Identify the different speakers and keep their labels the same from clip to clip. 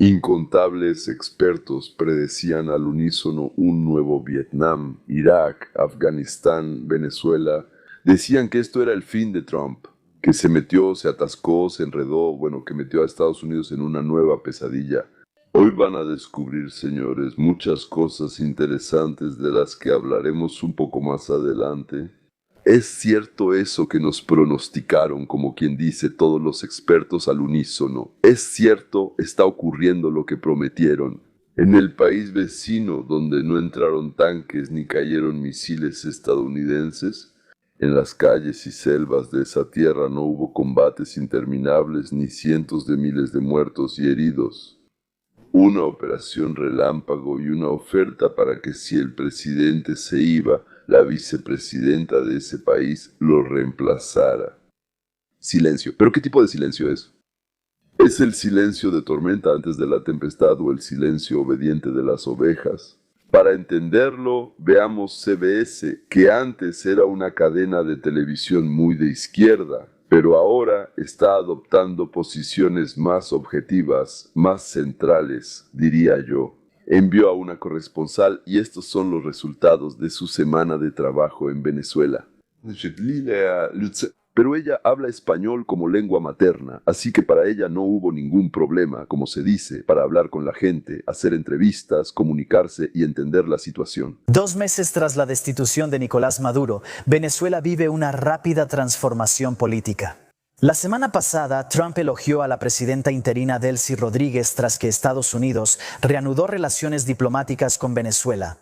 Speaker 1: Incontables expertos predecían al unísono un nuevo Vietnam, Irak, Afganistán, Venezuela. Decían que esto era el fin de Trump, que se metió, se atascó, se enredó, bueno, que metió a Estados Unidos en una nueva pesadilla. Hoy van a descubrir, señores, muchas cosas interesantes de las que hablaremos un poco más adelante. ¿Es cierto eso que nos pronosticaron, como quien dice, todos los expertos al unísono? ¿Es cierto, está ocurriendo lo que prometieron? En el país vecino, donde no entraron tanques ni cayeron misiles estadounidenses, en las calles y selvas de esa tierra no hubo combates interminables ni cientos de miles de muertos y heridos. Una operación relámpago y una oferta para que si el presidente se iba, la vicepresidenta de ese país lo reemplazara. Silencio. ¿Pero qué tipo de silencio es? ¿Es el silencio de tormenta antes de la tempestad o el silencio obediente de las ovejas? Para entenderlo, veamos CBS, que antes era una cadena de televisión muy de izquierda, pero ahora está adoptando posiciones más objetivas, más centrales, diría yo. Envió a una corresponsal y estos son los resultados de su semana de trabajo en Venezuela. Pero ella habla español como lengua materna, así que para ella no hubo ningún problema, como se dice, para hablar con la gente, hacer entrevistas, comunicarse y entender la situación.
Speaker 2: 2 meses tras la destitución de Nicolás Maduro, Venezuela vive una rápida transformación política. La semana pasada, Trump elogió a la presidenta interina Delcy Rodríguez tras que Estados Unidos reanudó relaciones diplomáticas con Venezuela.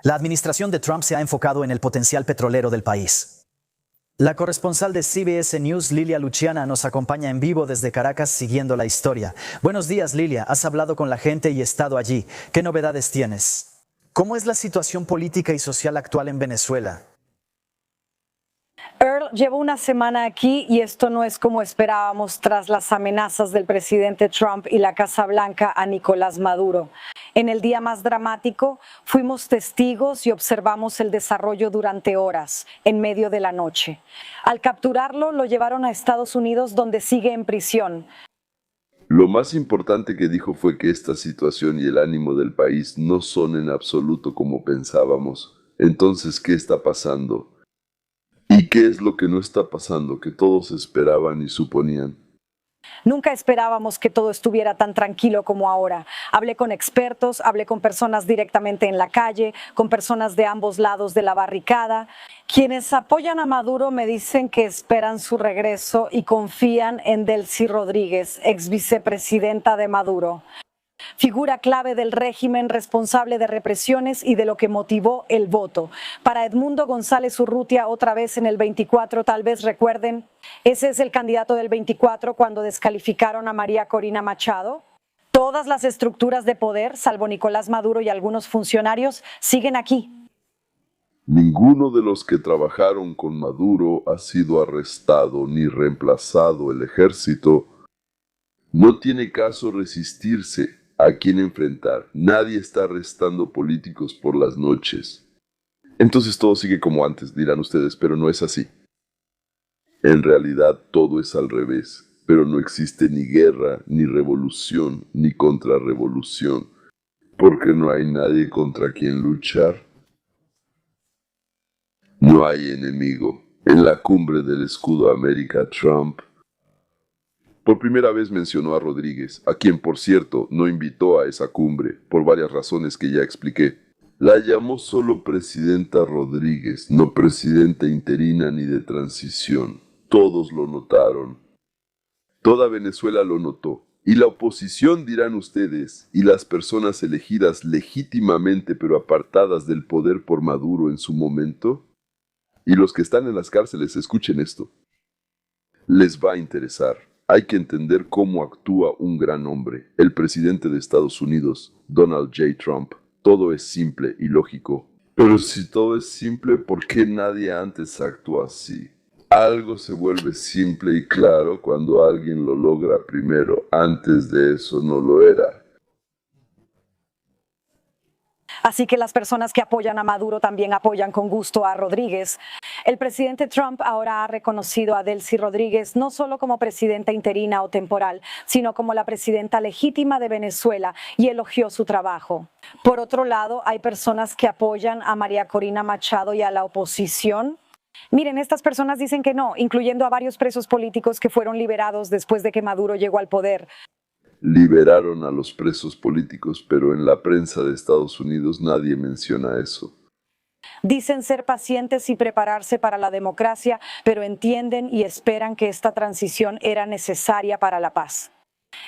Speaker 2: La administración de Trump se ha enfocado en el potencial petrolero del país. La corresponsal de CBS News, Lilia Luciana, nos acompaña en vivo desde Caracas siguiendo la historia. Buenos días, Lilia. Has hablado con la gente y estado allí. ¿Qué novedades tienes? ¿Cómo es la situación política y social actual en Venezuela?
Speaker 3: Earl, llevo una semana aquí y esto no es como esperábamos tras las amenazas del presidente Trump y la Casa Blanca a Nicolás Maduro. En el día más dramático, fuimos testigos y observamos el desarrollo durante horas, en medio de la noche. Al capturarlo, lo llevaron a Estados Unidos, donde sigue en prisión.
Speaker 1: Lo más importante que dijo fue que esta situación y el ánimo del país no son en absoluto como pensábamos. Entonces, ¿qué está pasando? ¿Y qué es lo que no está pasando, que todos esperaban y suponían?
Speaker 3: Nunca esperábamos que todo estuviera tan tranquilo como ahora. Hablé con expertos, hablé con personas directamente en la calle, con personas de ambos lados de la barricada. Quienes apoyan a Maduro me dicen que esperan su regreso y confían en Delcy Rodríguez, ex vicepresidenta de Maduro. Figura clave del régimen, responsable de represiones y de lo que motivó el voto. Para Edmundo González Urrutia, otra vez en el 24, tal vez recuerden, ese es el candidato del 24 cuando descalificaron a María Corina Machado. Todas las estructuras de poder, salvo Nicolás Maduro y algunos funcionarios, siguen aquí.
Speaker 1: Ninguno de los que trabajaron con Maduro ha sido arrestado ni reemplazado. El ejército no tiene caso resistirse. ¿A quién enfrentar? Nadie está arrestando políticos por las noches. Entonces todo sigue como antes, dirán ustedes, pero no es así. En realidad todo es al revés, pero no existe ni guerra, ni revolución, ni contrarrevolución, porque no hay nadie contra quien luchar. No hay enemigo. En la cumbre del escudo América, Trump por primera vez mencionó a Rodríguez, a quien por cierto no invitó a esa cumbre, por varias razones que ya expliqué. La llamó solo presidenta Rodríguez, no presidenta interina ni de transición. Todos lo notaron. Toda Venezuela lo notó. Y la oposición, dirán ustedes, y las personas elegidas legítimamente pero apartadas del poder por Maduro en su momento. Y los que están en las cárceles, escuchen esto. Les va a interesar. Hay que entender cómo actúa un gran hombre, el presidente de Estados Unidos, Donald J. Trump. Todo es simple y lógico. Pero si todo es simple, ¿por qué nadie antes actuó así? Algo se vuelve simple y claro cuando alguien lo logra primero. Antes de eso no lo era.
Speaker 3: Así que las personas que apoyan a Maduro también apoyan con gusto a Rodríguez. El presidente Trump ahora ha reconocido a Delcy Rodríguez no solo como presidenta interina o temporal, sino como la presidenta legítima de Venezuela y elogió su trabajo. Por otro lado, hay personas que apoyan a María Corina Machado y a la oposición. Miren, estas personas dicen que no, incluyendo a varios presos políticos que fueron liberados después de que Maduro llegó al poder.
Speaker 1: Liberaron a los presos políticos, pero en la prensa de Estados Unidos nadie menciona eso.
Speaker 3: Dicen ser pacientes y prepararse para la democracia, pero entienden y esperan que esta transición era necesaria para la paz.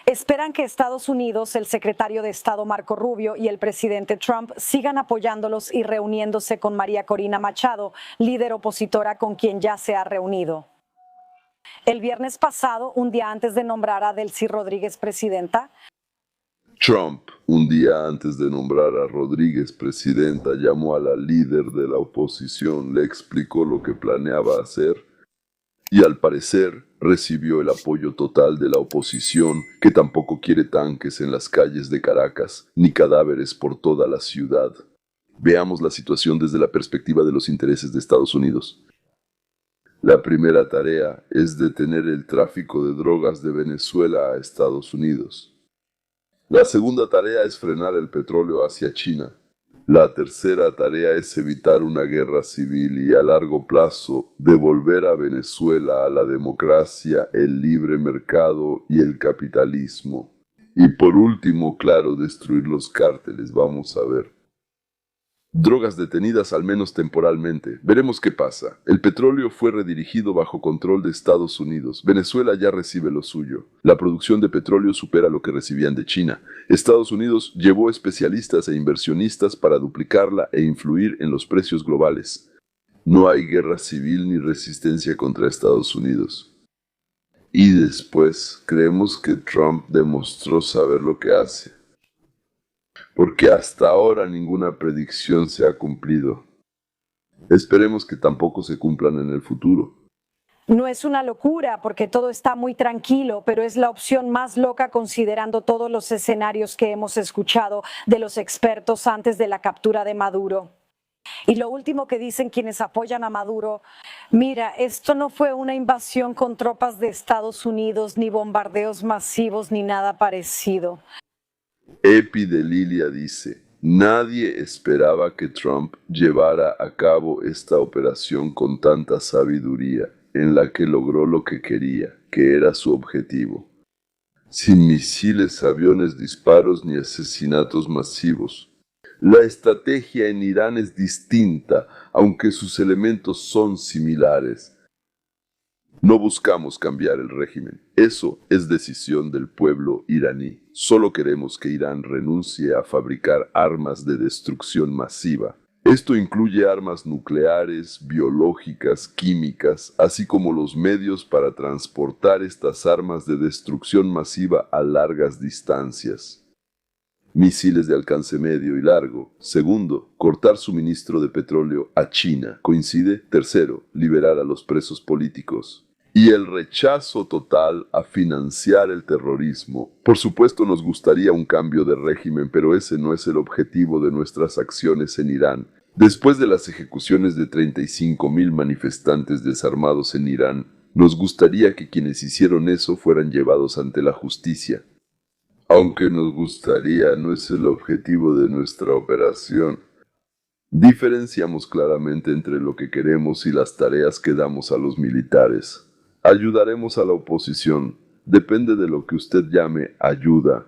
Speaker 3: Esperan que Estados Unidos, el secretario de Estado Marco Rubio y el presidente Trump sigan apoyándolos y reuniéndose con María Corina Machado, líder opositora con quien ya se ha reunido. El viernes pasado, un día antes de nombrar a Delcy Rodríguez presidenta,
Speaker 1: Trump, un día antes de nombrar a Rodríguez presidenta, llamó a la líder de la oposición, le explicó lo que planeaba hacer y al parecer recibió el apoyo total de la oposición, que tampoco quiere tanques en las calles de Caracas, ni cadáveres por toda la ciudad. Veamos la situación desde la perspectiva de los intereses de Estados Unidos. La primera tarea es detener el tráfico de drogas de Venezuela a Estados Unidos. La segunda tarea es frenar el petróleo hacia China. La tercera tarea es evitar una guerra civil y a largo plazo devolver a Venezuela a la democracia, el libre mercado y el capitalismo. Y por último, claro, destruir los cárteles. Vamos a ver. Drogas detenidas al menos temporalmente. Veremos qué pasa. El petróleo fue redirigido bajo control de Estados Unidos. Venezuela ya recibe lo suyo. La producción de petróleo supera lo que recibían de China. Estados Unidos llevó especialistas e inversionistas para duplicarla e influir en los precios globales. No hay guerra civil ni resistencia contra Estados Unidos. Y después, creemos que Trump demostró saber lo que hace. Porque hasta ahora ninguna predicción se ha cumplido. Esperemos que tampoco se cumplan en el futuro.
Speaker 3: no es una locura porque todo está muy tranquilo, pero es la opción más loca considerando todos los escenarios que hemos escuchado de los expertos antes de la captura de Maduro. Y lo último que dicen quienes apoyan a Maduro, mira, esto no fue una invasión con tropas de Estados Unidos, ni bombardeos masivos, ni nada parecido.
Speaker 1: Epi de Lilia dice, nadie esperaba que Trump llevara a cabo esta operación con tanta sabiduría, en la que logró lo que quería, que era su objetivo. Sin misiles, aviones, disparos ni asesinatos masivos. La estrategia en Irán es distinta, aunque sus elementos son similares. No buscamos cambiar el régimen. Eso es decisión del pueblo iraní. Solo queremos que Irán renuncie a fabricar armas de destrucción masiva. Esto incluye armas nucleares, biológicas, químicas, así como los medios para transportar estas armas de destrucción masiva a largas distancias. Misiles de alcance medio y largo. Segundo, cortar suministro de petróleo a China. ¿Coincide? Tercero, liberar a los presos políticos. Y el rechazo total a financiar el terrorismo. Por supuesto nos gustaría un cambio de régimen, pero ese no es el objetivo de nuestras acciones en Irán. Después de las ejecuciones de 35,000 manifestantes desarmados en Irán, nos gustaría que quienes hicieron eso fueran llevados ante la justicia. Aunque nos gustaría, no es el objetivo de nuestra operación. Diferenciamos claramente entre lo que queremos y las tareas que damos a los militares. Ayudaremos a la oposición. Depende de lo que usted llame ayuda.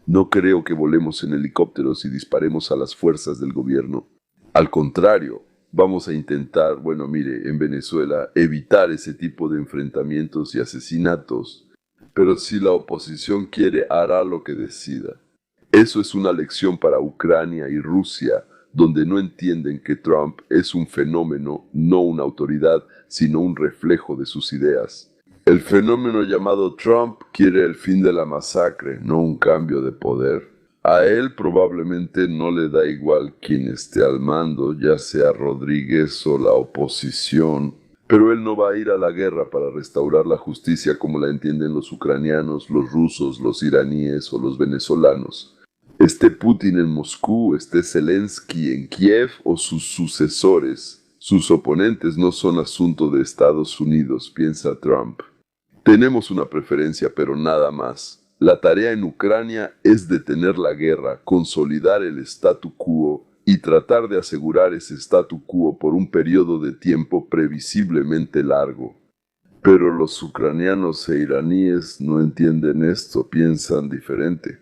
Speaker 1: No creo que volemos en helicópteros y disparemos a las fuerzas del gobierno. Al contrario, vamos a intentar, en Venezuela, evitar ese tipo de enfrentamientos y asesinatos. Pero si la oposición quiere, hará lo que decida. Eso es una lección para Ucrania y Rusia, donde no entienden que Trump es un fenómeno, no una autoridad, sino un reflejo de sus ideas. El fenómeno llamado Trump quiere el fin de la masacre, no un cambio de poder. A él probablemente no le da igual quién esté al mando, ya sea Rodríguez o la oposición. Pero él no va a ir a la guerra para restaurar la justicia como la entienden los ucranianos, los rusos, los iraníes o los venezolanos. Esté Putin en Moscú, esté Zelensky en Kiev o sus sucesores, sus oponentes no son asunto de Estados Unidos, piensa Trump. Tenemos una preferencia, pero nada más. La tarea en Ucrania es detener la guerra, consolidar el statu quo y tratar de asegurar ese statu quo por un periodo de tiempo previsiblemente largo. Pero los ucranianos e iraníes no entienden esto, piensan diferente.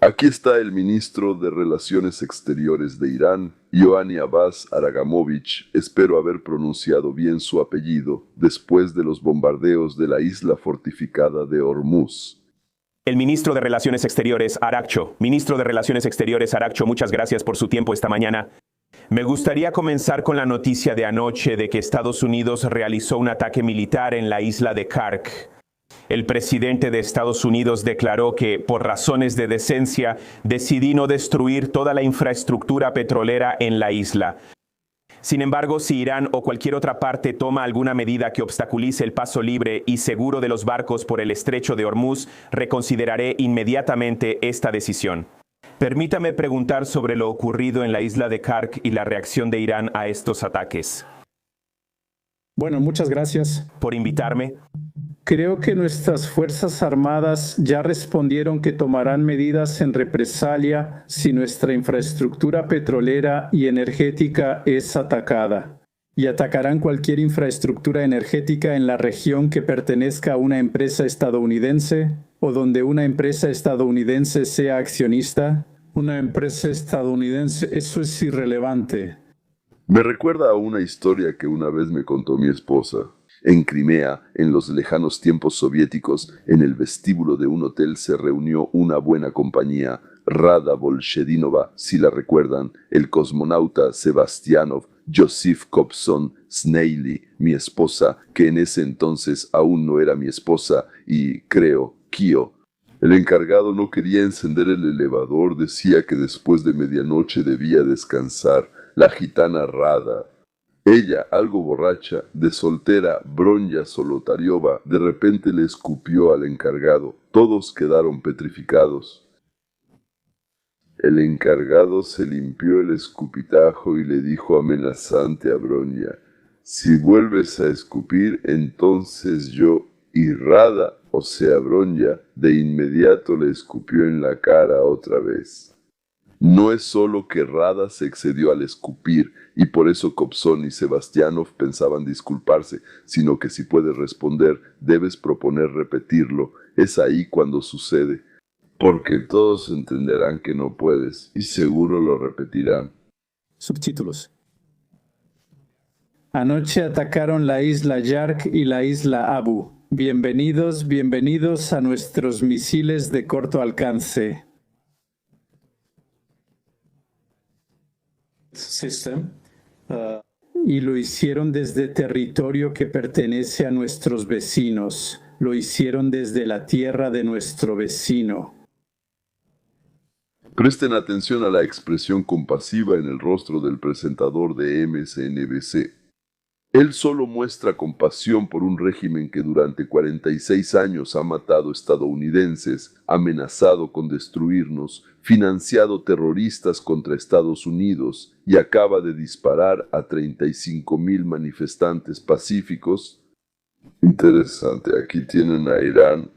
Speaker 1: Aquí está el ministro de Relaciones Exteriores de Irán, Ioanni Abbas Aragamovich, espero haber pronunciado bien su apellido, después de los bombardeos de la isla fortificada de Hormuz.
Speaker 4: El ministro de Relaciones Exteriores, Arakcho. Ministro de Relaciones Exteriores, Arakcho, muchas gracias por su tiempo esta mañana. Me gustaría comenzar con la noticia de anoche de que Estados Unidos realizó un ataque militar en la isla de Kark. El presidente de Estados Unidos declaró que, por razones de decencia, decidí no destruir toda la infraestructura petrolera en la isla. Sin embargo, si Irán o cualquier otra parte toma alguna medida que obstaculice el paso libre y seguro de los barcos por el estrecho de Hormuz, reconsideraré inmediatamente esta decisión. Permítame preguntar sobre lo ocurrido en la isla de Kark y la reacción de Irán a estos ataques.
Speaker 5: Bueno, muchas gracias
Speaker 4: por invitarme.
Speaker 5: Creo que nuestras Fuerzas Armadas ya respondieron que tomarán medidas en represalia si nuestra infraestructura petrolera y energética es atacada. Y atacarán cualquier infraestructura energética en la región que pertenezca a una empresa estadounidense o donde una empresa estadounidense sea accionista. Una empresa estadounidense, eso es irrelevante.
Speaker 1: Me recuerda a una historia que una vez me contó mi esposa. En Crimea, en los lejanos tiempos soviéticos, en el vestíbulo de un hotel se reunió una buena compañía, Rada Bolshedinova, si la recuerdan, el cosmonauta Sebastianov, Josif Kobzon, Snaily, mi esposa, que en ese entonces aún no era mi esposa, y, creo, Kio. El encargado no quería encender el elevador, decía que después de medianoche debía descansar. La gitana Rada. Ella, algo borracha, de soltera, Bronya Solotariova, de repente le escupió al encargado. Todos quedaron petrificados. El encargado se limpió el escupitajo y le dijo amenazante a Bronya: si vuelves a escupir, entonces yo, y Rada, o sea Bronya, de inmediato le escupió en la cara otra vez. No es solo que Rada se excedió al escupir y por eso Kobzon y Sebastianov pensaban disculparse, sino que si puedes responder, debes proponer repetirlo. Es ahí cuando sucede. Porque todos entenderán que no puedes y seguro lo repetirán.
Speaker 5: Subtítulos. Anoche atacaron la isla Yark y la isla Abu. Bienvenidos a nuestros misiles de corto alcance. Y lo hicieron desde territorio que pertenece a nuestros vecinos. Lo hicieron desde la tierra de nuestro vecino.
Speaker 1: Presten atención a la expresión compasiva en el rostro del presentador de MSNBC. Él solo muestra compasión por un régimen que durante 46 años ha matado estadounidenses, amenazado con destruirnos, financiado terroristas contra Estados Unidos y acaba de disparar a 35,000 manifestantes pacíficos. Interesante, aquí tienen a Irán.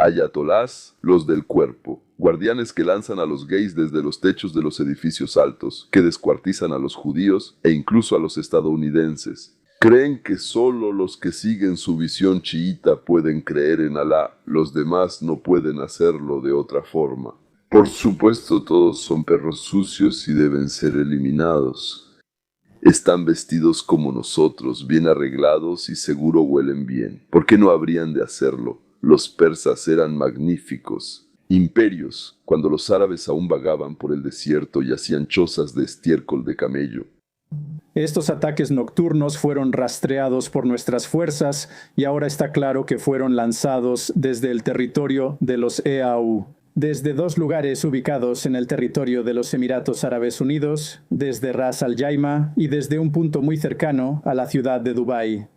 Speaker 1: Ayatolás, los del cuerpo, guardianes que lanzan a los gays desde los techos de los edificios altos, que descuartizan a los judíos e incluso a los estadounidenses. Creen que solo los que siguen su visión chiita pueden creer en Alá, los demás no pueden hacerlo de otra forma. Por supuesto, todos son perros sucios y deben ser eliminados. Están vestidos como nosotros, bien arreglados y seguro huelen bien. ¿Por qué no habrían de hacerlo? Los persas eran magníficos. Imperios, cuando los árabes aún vagaban por el desierto y hacían chozas de estiércol de camello.
Speaker 5: Estos ataques nocturnos fueron rastreados por nuestras fuerzas y ahora está claro que fueron lanzados desde el territorio de los EAU. Desde dos lugares ubicados en el territorio de los Emiratos Árabes Unidos, desde Ras Al Jaima y desde un punto muy cercano a la ciudad de Dubái.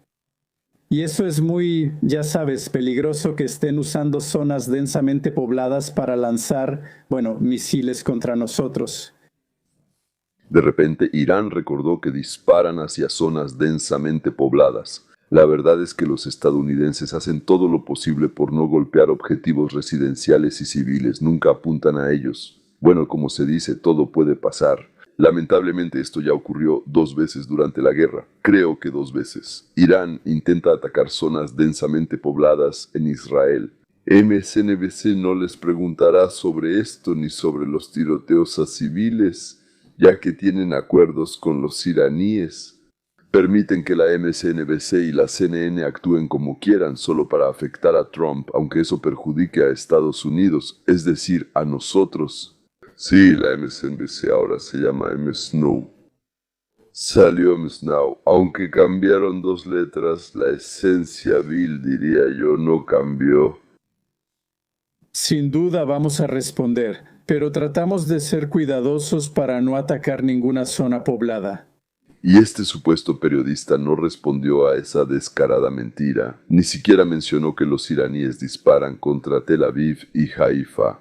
Speaker 5: Y eso es muy, ya sabes, peligroso que estén usando zonas densamente pobladas para lanzar, misiles contra nosotros.
Speaker 1: De repente, Irán recordó que disparan hacia zonas densamente pobladas. La verdad es que los estadounidenses hacen todo lo posible por no golpear objetivos residenciales y civiles, nunca apuntan a ellos. Bueno, como se dice, todo puede pasar. Lamentablemente esto ya ocurrió 2 veces durante la guerra, creo que 2 veces. Irán intenta atacar zonas densamente pobladas en Israel. MSNBC no les preguntará sobre esto ni sobre los tiroteos a civiles, ya que tienen acuerdos con los iraníes. Permiten que la MSNBC y la CNN actúen como quieran solo para afectar a Trump, aunque eso perjudique a Estados Unidos, es decir, a nosotros. Sí, la MSNBC ahora se llama MSNOW. Salió MSNOW, aunque cambiaron 2 letras, la esencia vil, diría yo, no cambió.
Speaker 5: Sin duda vamos a responder, pero tratamos de ser cuidadosos para no atacar ninguna zona poblada.
Speaker 1: Y este supuesto periodista no respondió a esa descarada mentira, ni siquiera mencionó que los iraníes disparan contra Tel Aviv y Haifa.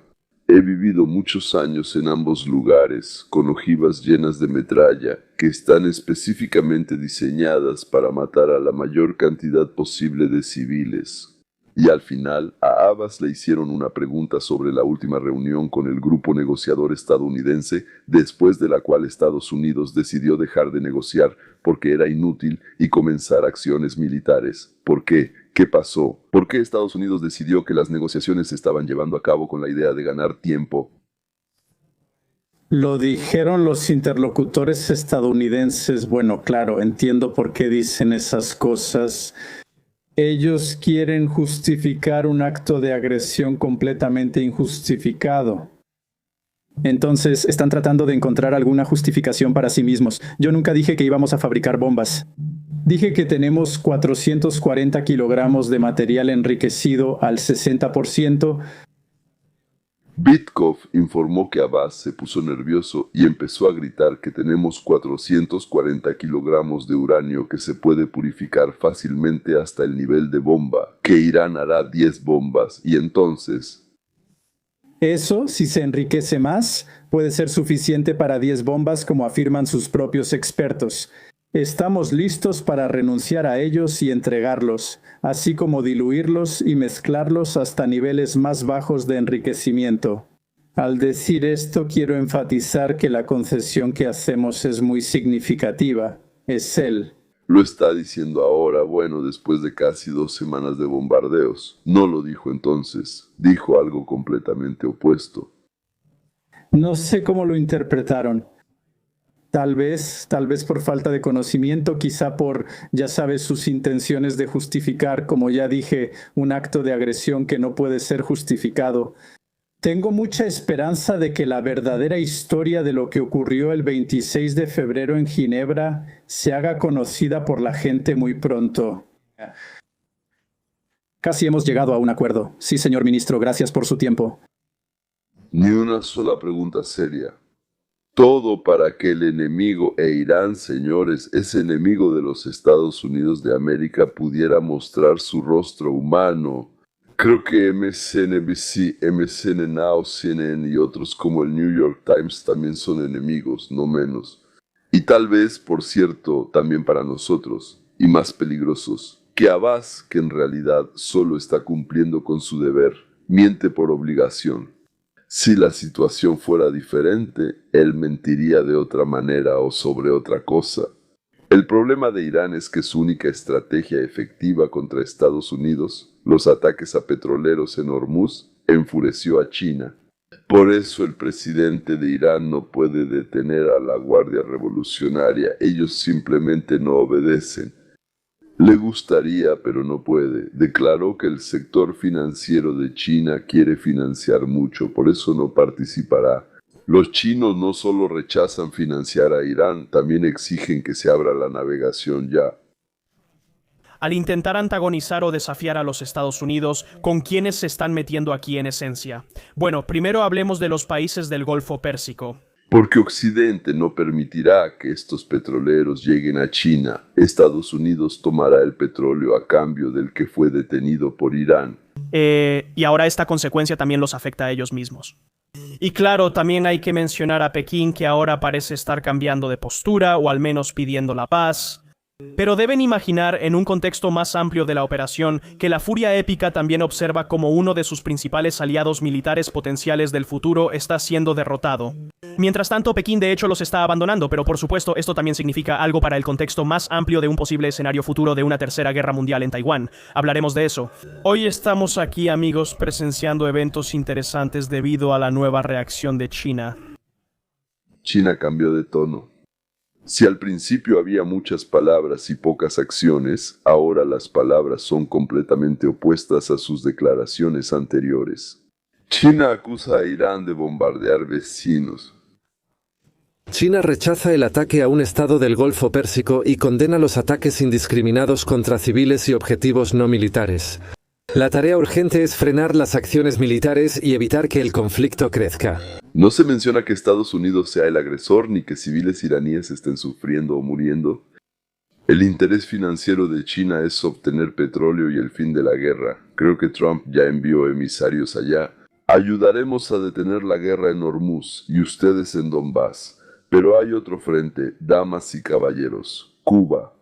Speaker 1: He vivido muchos años en ambos lugares, con ojivas llenas de metralla, que están específicamente diseñadas para matar a la mayor cantidad posible de civiles. Y al final, a Abbas le hicieron una pregunta sobre la última reunión con el grupo negociador estadounidense, después de la cual Estados Unidos decidió dejar de negociar porque era inútil y comenzar acciones militares. ¿Por qué? ¿Qué pasó? ¿Por qué Estados Unidos decidió que las negociaciones se estaban llevando a cabo con la idea de ganar tiempo?
Speaker 5: Lo dijeron los interlocutores estadounidenses. Bueno, claro, entiendo por qué dicen esas cosas. Ellos quieren justificar un acto de agresión completamente injustificado. Entonces, están tratando de encontrar alguna justificación para sí mismos. Yo nunca dije que íbamos a fabricar bombas. Dije que tenemos 440 kilogramos de material enriquecido al 60%.
Speaker 1: Witkoff informó que Abbas se puso nervioso y empezó a gritar que tenemos 440 kilogramos de uranio que se puede purificar fácilmente hasta el nivel de bomba, que Irán hará 10 bombas y entonces...
Speaker 5: Eso, si se enriquece más, puede ser suficiente para 10 bombas como afirman sus propios expertos. Estamos listos para renunciar a ellos y entregarlos, así como diluirlos y mezclarlos hasta niveles más bajos de enriquecimiento. Al decir esto, quiero enfatizar que la concesión que hacemos es muy significativa. Es él.
Speaker 1: Lo está diciendo ahora, bueno, después de casi 2 semanas de bombardeos. No lo dijo entonces, dijo algo completamente opuesto.
Speaker 5: No sé cómo lo interpretaron. Tal vez por falta de conocimiento, quizá por, ya sabes, sus intenciones de justificar, como ya dije, un acto de agresión que no puede ser justificado. Tengo mucha esperanza de que la verdadera historia de lo que ocurrió el 26 de febrero en Ginebra se haga conocida por la gente muy pronto. Casi hemos llegado a un acuerdo. Sí, señor ministro, gracias por su tiempo.
Speaker 1: Ni una sola pregunta seria. Todo para que el enemigo, e Irán, señores, ese enemigo de los Estados Unidos de América, pudiera mostrar su rostro humano. Creo que MSNBC, MSN Now, CNN y otros como el New York Times también son enemigos, no menos. Y tal vez, por cierto, también para nosotros, y más peligrosos, que Abbas, que en realidad solo está cumpliendo con su deber, miente por obligación. Si la situación fuera diferente, él mentiría de otra manera o sobre otra cosa. El problema de Irán es que su única estrategia efectiva contra Estados Unidos, los ataques a petroleros en Hormuz, enfureció a China. Por eso el presidente de Irán no puede detener a la Guardia Revolucionaria, ellos simplemente no obedecen. Le gustaría, pero no puede. Declaró que el sector financiero de China quiere financiar mucho, por eso no participará. Los chinos no solo rechazan financiar a Irán, también exigen que se abra la navegación ya.
Speaker 6: Al intentar antagonizar o desafiar a los Estados Unidos, ¿con quiénes se están metiendo aquí en esencia? Bueno, primero hablemos de los países del Golfo Pérsico.
Speaker 1: Porque Occidente no permitirá que estos petroleros lleguen a China. Estados Unidos tomará el petróleo a cambio del que fue detenido por Irán.
Speaker 6: Y ahora esta consecuencia también los afecta a ellos mismos. Y claro, también hay que mencionar a Pekín, que ahora parece estar cambiando de postura o al menos pidiendo la paz. Pero deben imaginar, en un contexto más amplio de la operación, que la Furia Épica también observa como uno de sus principales aliados militares potenciales del futuro está siendo derrotado. Mientras tanto, Pekín de hecho los está abandonando, pero por supuesto esto también significa algo para el contexto más amplio de un posible escenario futuro de una tercera guerra mundial en Taiwán. Hablaremos de eso. Hoy estamos aquí, amigos, presenciando eventos interesantes debido a la nueva reacción de China.
Speaker 1: China cambió de tono. Si al principio había muchas palabras y pocas acciones, ahora las palabras son completamente opuestas a sus declaraciones anteriores. China acusa a Irán de bombardear vecinos.
Speaker 7: China rechaza el ataque a un estado del Golfo Pérsico y condena los ataques indiscriminados contra civiles y objetivos no militares. La tarea urgente es frenar las acciones militares y evitar que el conflicto crezca.
Speaker 1: No se menciona que Estados Unidos sea el agresor ni que civiles iraníes estén sufriendo o muriendo. El interés financiero de China es obtener petróleo y el fin de la guerra. Creo que Trump ya envió emisarios allá. Ayudaremos a detener la guerra en Hormuz y ustedes en Donbass. Pero hay otro frente, damas y caballeros, Cuba.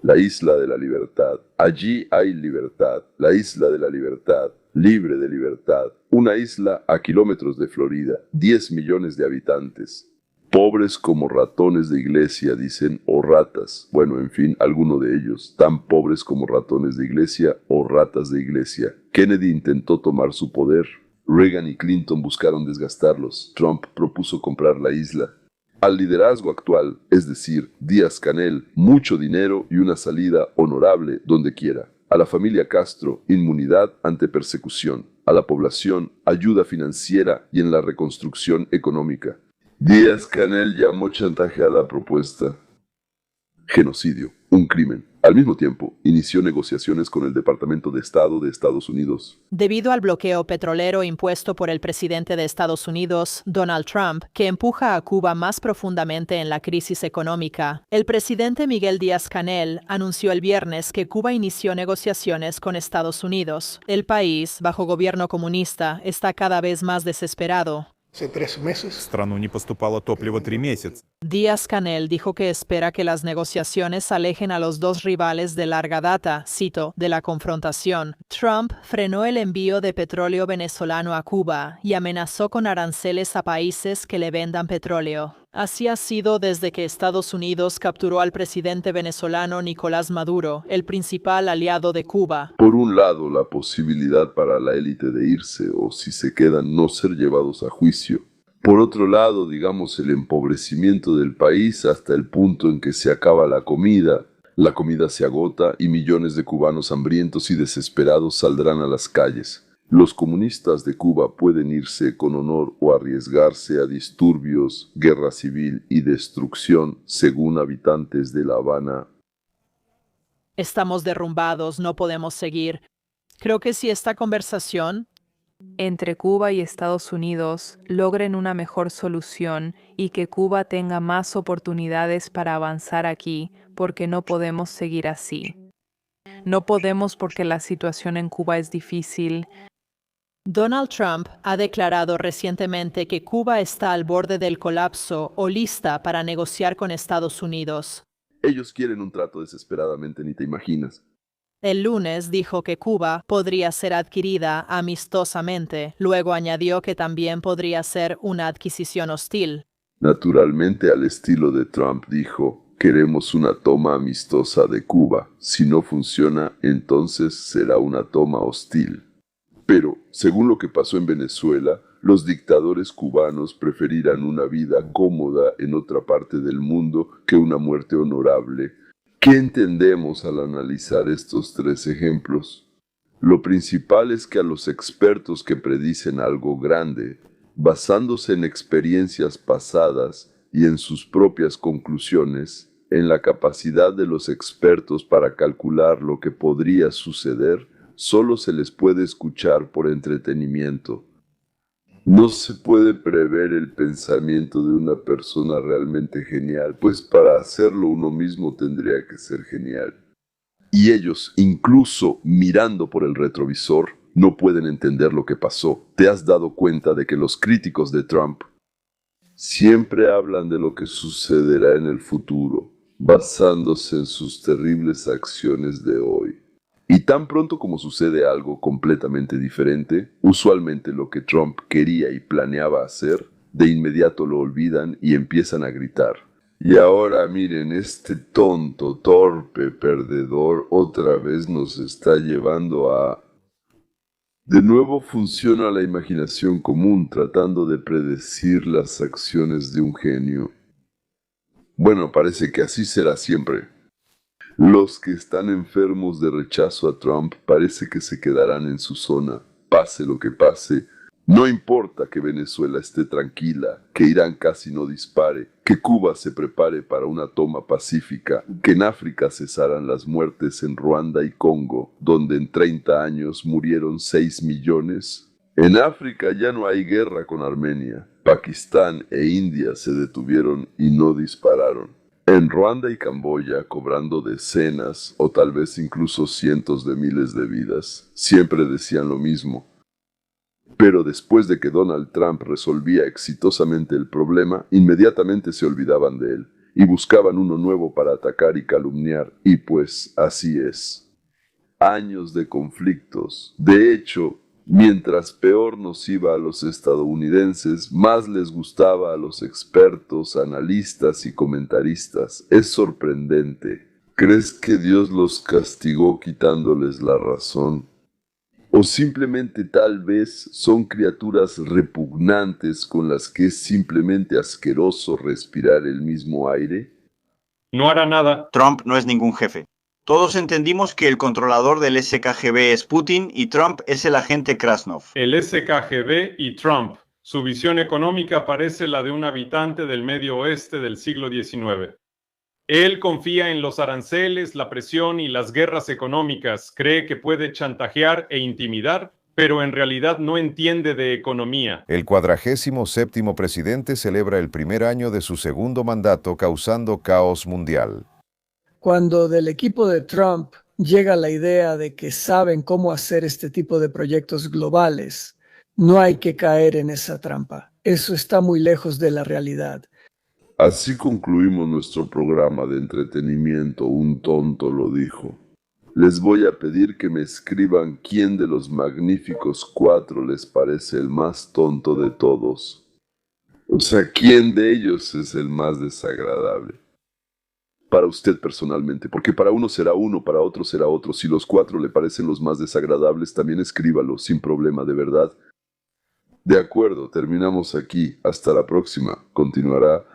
Speaker 1: La isla de la libertad. Allí hay libertad. La isla de la libertad. Libre de libertad. Una isla a kilómetros de Florida. 10 millones de habitantes. Pobres como ratones de iglesia, dicen, o ratas. Bueno, en fin, alguno de ellos. Tan pobres como ratones de iglesia o ratas de iglesia. Kennedy intentó tomar su poder. Reagan y Clinton buscaron desgastarlos. Trump propuso comprar la isla. Al liderazgo actual, es decir, Díaz-Canel, mucho dinero y una salida honorable donde quiera. A la familia Castro, inmunidad ante persecución. A la población, ayuda financiera y en la reconstrucción económica. Díaz-Canel llamó chantaje a la propuesta. Genocidio, un crimen. Al mismo tiempo, inició negociaciones con el Departamento de Estado de Estados Unidos.
Speaker 8: Debido al bloqueo petrolero impuesto por el presidente de Estados Unidos, Donald Trump, que empuja a Cuba más profundamente en la crisis económica, el presidente Miguel Díaz-Canel anunció el viernes que Cuba inició negociaciones con Estados Unidos. El país, bajo gobierno comunista, está cada vez más desesperado.
Speaker 9: Hace 3 meses.
Speaker 10: В страну не поступало топливо 3 месяца.
Speaker 8: Díaz-Canel dijo que espera que las negociaciones alejen a los dos rivales de larga data, cito, de la confrontación. Trump frenó el envío de petróleo venezolano a Cuba y amenazó con aranceles a países que le vendan petróleo. Así ha sido desde que Estados Unidos capturó al presidente venezolano Nicolás Maduro, el principal aliado de Cuba.
Speaker 1: Por un lado, la posibilidad para la élite de irse o, si se quedan, no ser llevados a juicio. Por otro lado, digamos, el empobrecimiento del país hasta el punto en que se acaba la comida se agota y millones de cubanos hambrientos y desesperados saldrán a las calles. Los comunistas de Cuba pueden irse con honor o arriesgarse a disturbios, guerra civil y destrucción, según habitantes de La Habana.
Speaker 8: Estamos derrumbados, no podemos seguir. Creo que si esta conversación
Speaker 11: entre Cuba y Estados Unidos logren una mejor solución y que Cuba tenga más oportunidades para avanzar aquí, porque no podemos seguir así. No podemos porque la situación en Cuba es difícil.
Speaker 8: Donald Trump ha declarado recientemente que Cuba está al borde del colapso o lista para negociar con Estados Unidos.
Speaker 1: Ellos quieren un trato desesperadamente, ni te imaginas.
Speaker 8: El lunes dijo que Cuba podría ser adquirida amistosamente, luego añadió que también podría ser una adquisición hostil.
Speaker 1: Naturalmente, al estilo de Trump, dijo, queremos una toma amistosa de Cuba. Si no funciona, entonces será una toma hostil. Pero, según lo que pasó en Venezuela, los dictadores cubanos preferirán una vida cómoda en otra parte del mundo que una muerte honorable. ¿Qué entendemos al analizar estos 3 ejemplos? Lo principal es que a los expertos que predicen algo grande, basándose en experiencias pasadas y en sus propias conclusiones, en la capacidad de los expertos para calcular lo que podría suceder, solo se les puede escuchar por entretenimiento. No se puede prever el pensamiento de una persona realmente genial, pues para hacerlo uno mismo tendría que ser genial. Y ellos, incluso mirando por el retrovisor, no pueden entender lo que pasó. ¿Te has dado cuenta de que los críticos de Trump siempre hablan de lo que sucederá en el futuro, basándose en sus terribles acciones de hoy? Y tan pronto como sucede algo completamente diferente, usualmente lo que Trump quería y planeaba hacer, de inmediato lo olvidan y empiezan a gritar. Y ahora miren, este tonto, torpe, perdedor, otra vez nos está llevando a... De nuevo funciona la imaginación común tratando de predecir las acciones de un genio. Bueno, parece que así será siempre. Los que están enfermos de rechazo a Trump parece que se quedarán en su zona, pase lo que pase. No importa que Venezuela esté tranquila, que Irán casi no dispare, que Cuba se prepare para una toma pacífica, que en África cesaran las muertes en Ruanda y Congo, donde en 30 años murieron 6 millones. En África ya no hay guerra con Armenia. Pakistán e India se detuvieron y no dispararon. En Ruanda y Camboya, cobrando decenas o tal vez incluso cientos de miles de vidas, siempre decían lo mismo. Pero después de que Donald Trump resolvía exitosamente el problema, inmediatamente se olvidaban de él y buscaban uno nuevo para atacar y calumniar, y pues así es. Años de conflictos. De hecho, mientras peor nos iba a los estadounidenses, más les gustaba a los expertos, analistas y comentaristas. Es sorprendente. ¿Crees que Dios los castigó quitándoles la razón? ¿O simplemente tal vez son criaturas repugnantes con las que es simplemente asqueroso respirar el mismo aire?
Speaker 9: No hará nada.
Speaker 12: Trump no es ningún jefe. Todos entendimos que el controlador del SKGB es Putin y Trump es el agente Krasnov.
Speaker 9: El SKGB y Trump. Su visión económica parece la de un habitante del Medio Oeste del siglo XIX. Él confía en los aranceles, la presión y las guerras económicas, cree que puede chantajear e intimidar, pero en realidad no entiende de economía.
Speaker 13: El 47º presidente celebra el primer año de su segundo mandato causando caos mundial.
Speaker 14: Cuando del equipo de Trump llega la idea de que saben cómo hacer este tipo de proyectos globales, no hay que caer en esa trampa. Eso está muy lejos de la realidad.
Speaker 1: Así concluimos nuestro programa de entretenimiento, Un tonto lo dijo. Les voy a pedir que me escriban quién de los magníficos 4 les parece el más tonto de todos. O sea, quién de ellos es el más desagradable. Para usted personalmente, porque para uno será uno, para otro será otro. Si los 4 le parecen los más desagradables, también escríbalo, sin problema, de verdad. De acuerdo, terminamos aquí. Hasta la próxima. Continuará